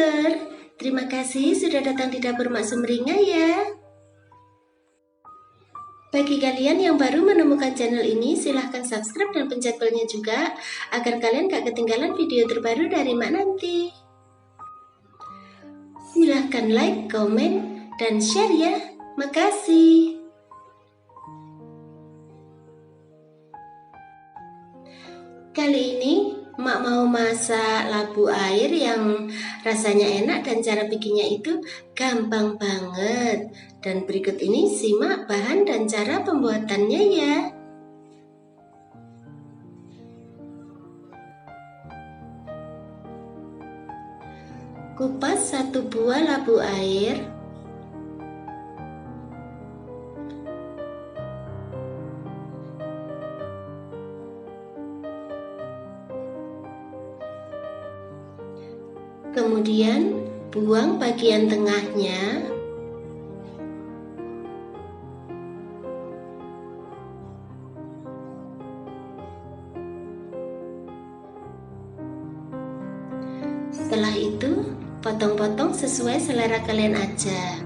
dulur, terima kasih sudah datang di dapur Mak Sumringah ya. Bagi kalian yang baru menemukan channel ini, silahkan subscribe dan pencet belnya juga agar kalian gak ketinggalan video terbaru dari Mak nanti. Silahkan like, komen, dan share ya. Makasih. Kali ini Mak mau masak labu air yang rasanya enak dan cara bikinnya itu gampang banget. Dan berikut ini simak bahan dan cara pembuatannya ya. Kupas 1 buah labu air. Kemudian buang bagian tengahnya. Setelah itu, potong-potong sesuai selera kalian aja.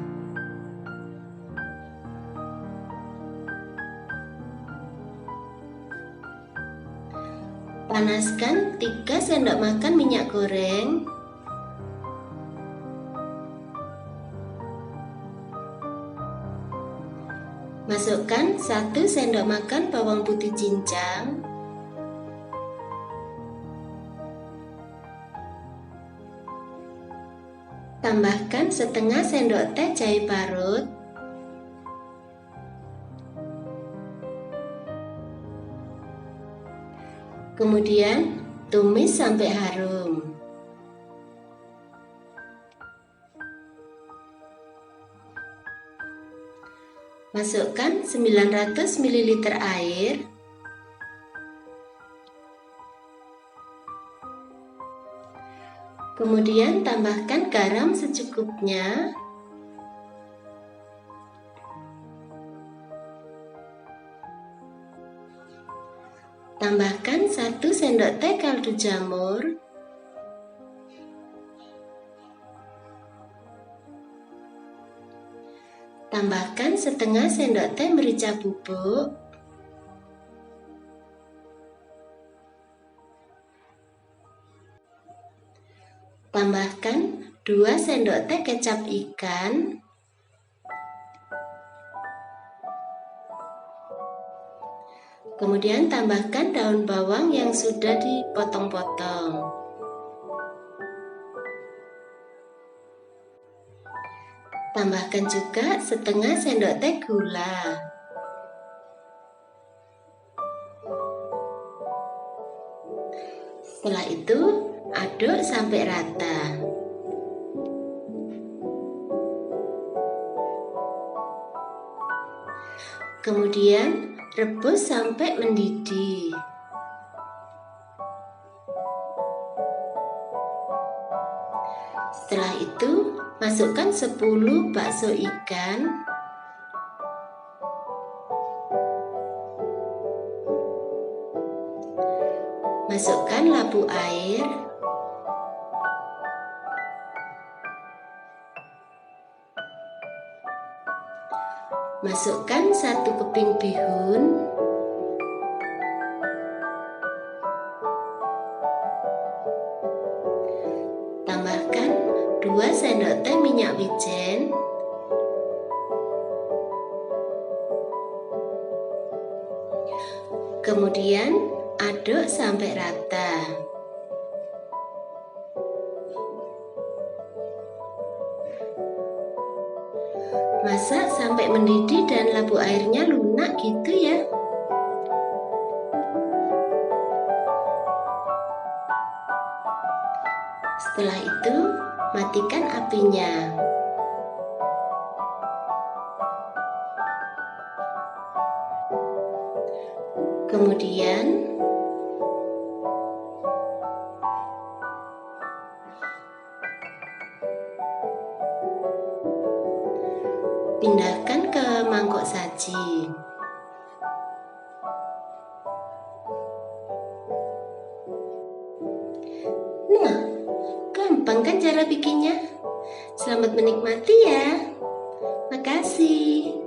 Panaskan 3 sendok makan minyak goreng. Masukkan 1 sendok makan bawang putih cincang. Tambahkan setengah sendok teh jahe parut. Kemudian tumis sampai harum. Masukkan 900 ml air. Kemudian tambahkan garam secukupnya. Tambahkan 1 sendok teh kaldu jamur. Tambahkan setengah sendok teh merica bubuk. Tambahkan 2 sendok teh kecap ikan. Kemudian tambahkan daun bawang yang sudah dipotong-potong. Tambahkan juga setengah sendok teh gula. Setelah itu, aduk sampai rata. Kemudian, rebus sampai mendidih. Setelah itu, masukkan 10 bakso ikan. Masukkan labu air. Masukkan 1 keping bihun. Tambahkan 2 sendok teh minyak wijen. Kemudian aduk sampai rata. Masak sampai mendidih dan labu airnya lunak gitu ya. Setelah itu, matikan apinya. Kemudian pindahkan ke mangkok saji. Nah, gampang Gampang kan cara bikinnya? Selamat menikmati ya. Makasih.